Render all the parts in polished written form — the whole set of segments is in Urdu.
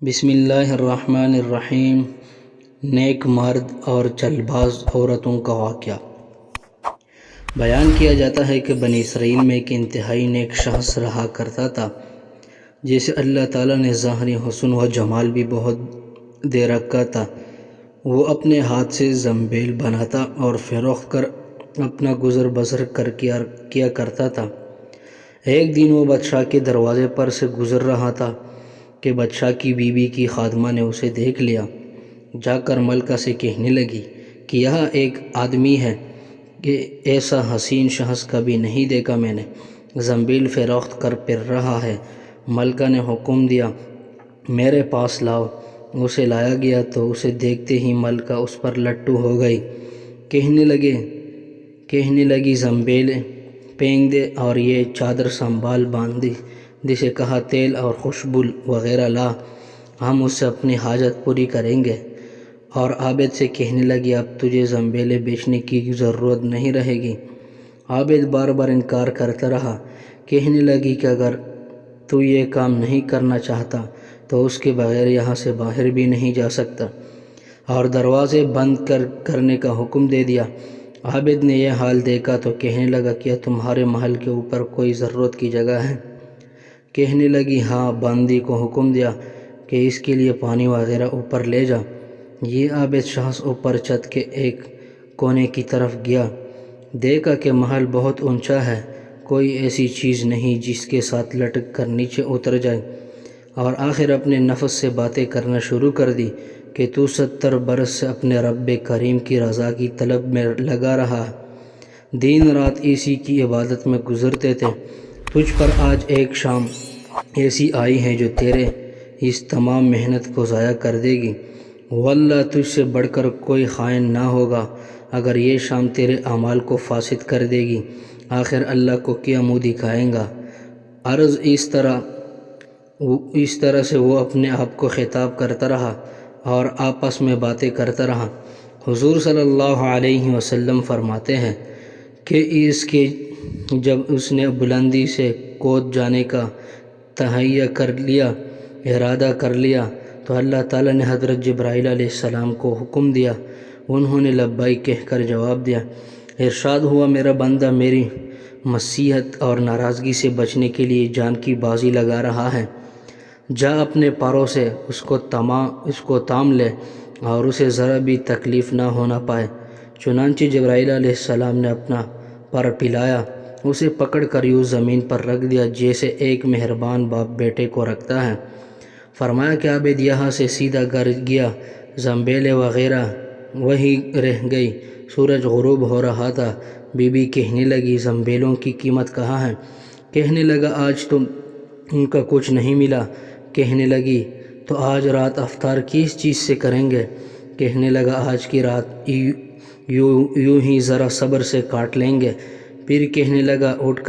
بسم اللہ الرحمن الرحیم۔ نیک مرد اور چلباز عورتوں کا واقعہ بیان کیا جاتا ہے کہ بنی اسرائیل میں ایک انتہائی نیک شخص رہا کرتا تھا، جسے اللہ تعالیٰ نے ظاہری حسن و جمال بھی بہت دے رکھا تھا۔ وہ اپنے ہاتھ سے زنبیل بناتا اور فروخت کر اپنا گزر بسر کیا کرتا تھا۔ ایک دن وہ بادشاہ کے دروازے پر سے گزر رہا تھا کہ بادشاہ کی بیوی کی خادمہ نے اسے دیکھ لیا۔ جا کر ملکہ سے کہنے لگی کہ یہاں ایک آدمی ہے کہ ایسا حسین شخص کبھی نہیں دیکھا میں نے، زنبیل فروخت کر پھر رہا ہے۔ ملکہ نے حکم دیا میرے پاس لاؤ۔ اسے لایا گیا تو اسے دیکھتے ہی ملکہ اس پر لٹو ہو گئی۔ کہنے لگی زنبیل پھینک دے اور یہ چادر سنبھال باندھ دی، جسے کہا تیل اور خوشبو وغیرہ لا، ہم اس سے اپنی حاجت پوری کریں گے۔ اور عابد سے کہنے لگی اب تجھے زنبیلیں بیچنے کی ضرورت نہیں رہے گی۔ عابد بار بار انکار کرتا رہا۔ کہنے لگی کہ اگر تو یہ کام نہیں کرنا چاہتا تو اس کے بغیر یہاں سے باہر بھی نہیں جا سکتا، اور دروازے بند کرنے کا حکم دے دیا۔ عابد نے یہ حال دیکھا تو کہنے لگا کیا تمہارے محل کے اوپر کوئی ضرورت کی جگہ ہے؟ کہنے لگی ہاں۔ باندی کو حکم دیا کہ اس کے لیے پانی وغیرہ اوپر لے جا۔ یہ عابد شخص اوپر چھت کے ایک کونے کی طرف گیا، دیکھا کہ محل بہت اونچا ہے، کوئی ایسی چیز نہیں جس کے ساتھ لٹک کر نیچے اتر جائے، اور آخر اپنے نفس سے باتیں کرنا شروع کر دی کہ تو 70 برس سے اپنے رب کریم کی رضا کی طلب میں لگا رہا ہے، دن رات اسی کی عبادت میں گزرتے تھے، تجھ پر آج ایک شام ایسی آئی ہے جو تیرے اس تمام محنت کو ضائع کر دے گی۔ واللہ تجھ سے بڑھ کر کوئی خائن نہ ہوگا اگر یہ شام تیرے اعمال کو فاسد کر دے گی، آخر اللہ کو کیا منہ دکھائیں گا۔ عرض اس طرح سے وہ اپنے آپ کو خطاب کرتا رہا اور آپس میں باتیں کرتا رہا۔ حضور صلی اللہ علیہ وسلم فرماتے ہیں کہ جب اس نے بلندی سے کود جانے کا ارادہ کر لیا تو اللہ تعالیٰ نے حضرت جبرائیل علیہ السلام کو حکم دیا، انہوں نے لبیک کہہ کر جواب دیا۔ ارشاد ہوا میرا بندہ میری مسیحت اور ناراضگی سے بچنے کے لیے جان کی بازی لگا رہا ہے، جا اپنے پروں سے اس کو تام لے اور اسے ذرا بھی تکلیف نہ ہونا پائے۔ چنانچہ جبرائیل علیہ السلام نے اپنا پر پھیلایا، اسے پکڑ کر یوں زمین پر رکھ دیا جیسے ایک مہربان باپ بیٹے کو رکھتا ہے۔ فرمایا کہ عابد یہاں سے سیدھا گھر گیا، زنبیلیں وغیرہ وہی رہ گئی۔ سورج غروب ہو رہا تھا۔ بی بی کہنے لگی زنبیلوں کی قیمت کہاں ہے؟ کہنے لگا آج تو ان کا کچھ نہیں ملا۔ کہنے لگی تو آج رات افطار کس چیز سے کریں گے؟ کہنے لگا آج کی رات یوں ہی ذرا صبر سے کاٹ لیں گے۔ پھر کہنے لگا اٹھ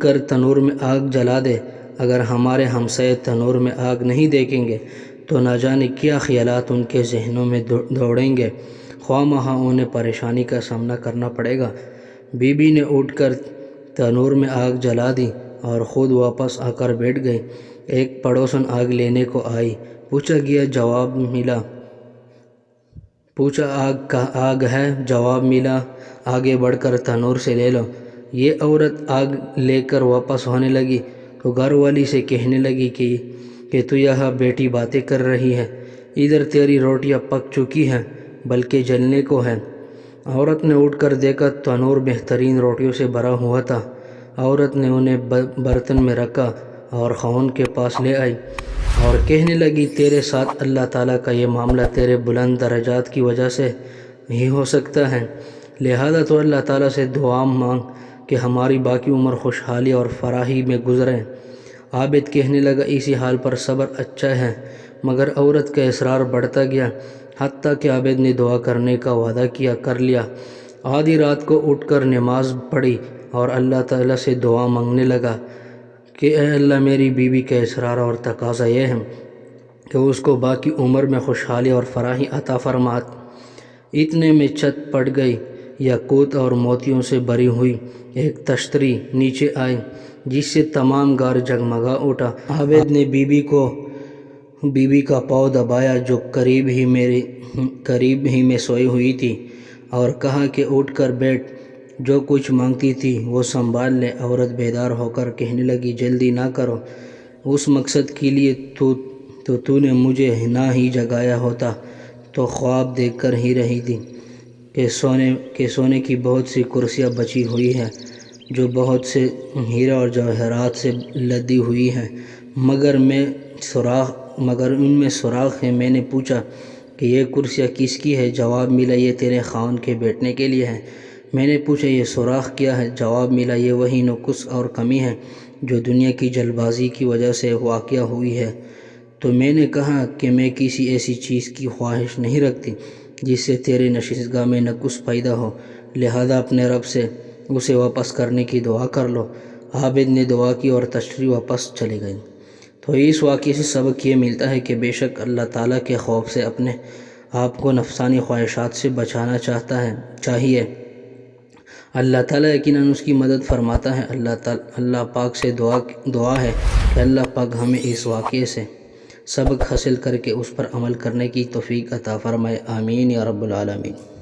کر تنور میں آگ جلا دے، اگر ہمارے ہمسائے تنور میں آگ نہیں دیکھیں گے تو نہ جانے کیا خیالات ان کے ذہنوں میں دوڑیں گے، خواہ مخواہ انہیں پریشانی کا سامنا کرنا پڑے گا۔ بی بی نے اٹھ کر تنور میں آگ جلا دی اور خود واپس آ کر بیٹھ گئی۔ ایک پڑوسن آگ لینے کو آئی، پوچھا گیا جواب ملا، آگ ہے؟ جواب ملا آگے بڑھ کر تنور سے لے لو۔ یہ عورت آگ لے کر واپس ہونے لگی تو گھر والی سے کہنے لگی کہ تو یہاں بیٹھی باتیں کر رہی ہے، ادھر تیری روٹیاں پک چکی ہیں بلکہ جلنے کو ہے۔ عورت نے اٹھ کر دیکھا تنور بہترین روٹیوں سے بھرا ہوا تھا۔ عورت نے انہیں برتن میں رکھا اور خاوند کے پاس لے آئی اور کہنے لگی تیرے ساتھ اللہ تعالیٰ کا یہ معاملہ تیرے بلند درجات کی وجہ سے ہی ہو سکتا ہے، لہذا تو اللہ تعالیٰ سے دعا مانگ کہ ہماری باقی عمر خوشحالی اور فراخی میں گزرے۔ عابد کہنے لگا اسی حال پر صبر اچھا ہے، مگر عورت کا اصرار بڑھتا گیا، حتیٰ کہ عابد نے دعا کرنے کا وعدہ کر لیا۔ آدھی رات کو اٹھ کر نماز پڑھی اور اللہ تعالیٰ سے دعا مانگنے لگا کہ اے اللہ میری بیوی کا اصرار اور تقاضا یہ ہے کہ اس کو باقی عمر میں خوشحالی اور فراخی عطا فرما۔ اتنے میں چھت پھٹ گئی، یاقوت اور موتیوں سے بھری ہوئی ایک تشتری نیچے آئی جس سے تمام گھر جگمگا اٹھا۔ عابد نے بی بی کو بیوی کا پاؤں دبایا جو قریب ہی میں سوئی ہوئی تھی اور کہا کہ اٹھ کر بیٹھ، جو کچھ مانگتی تھی وہ سنبھال لے۔ عورت بیدار ہو کر کہنے لگی جلدی نہ کرو، اس مقصد کے لیے تو نے مجھے نہ ہی جگایا ہوتا تو خواب دیکھ کر ہی رہی تھی کہ سونے کی بہت سی کرسیاں بچی ہوئی ہیں جو بہت سے ہیرے اور جواہرات سے لدی ہوئی ہیں، مگر ان میں سوراخ ہے۔ میں نے پوچھا کہ یہ کرسیاں کس کی ہے؟ جواب ملا یہ تیرے خاوند کے بیٹھنے کے لیے ہے۔ میں نے پوچھا یہ سوراخ کیا ہے؟ جواب ملا یہ وہی نقص اور کمی ہے جو دنیا کی جلد بازی کی وجہ سے واقع ہوئی ہے۔ تو میں نے کہا کہ میں کسی ایسی چیز کی خواہش نہیں رکھتی جس سے تیرے نشستگاہ میں نقص پیدا ہو، لہذا اپنے رب سے اسے واپس کرنے کی دعا کر لو۔ عابد نے دعا کی اور تشریف واپس چلے گئے۔ تو اس واقعے سے سبق یہ ملتا ہے کہ بے شک اللہ تعالیٰ کے خوف سے اپنے آپ کو نفسانی خواہشات سے بچانا چاہیے۔ اللہ تعالیٰ یقیناً اس کی مدد فرماتا ہے۔ اللہ پاک سے دعا ہے کہ اللہ پاک ہمیں اس واقعے سے سبق حاصل کر کے اس پر عمل کرنے کی توفیق عطا فرمائے۔ آمین یا رب العالمین۔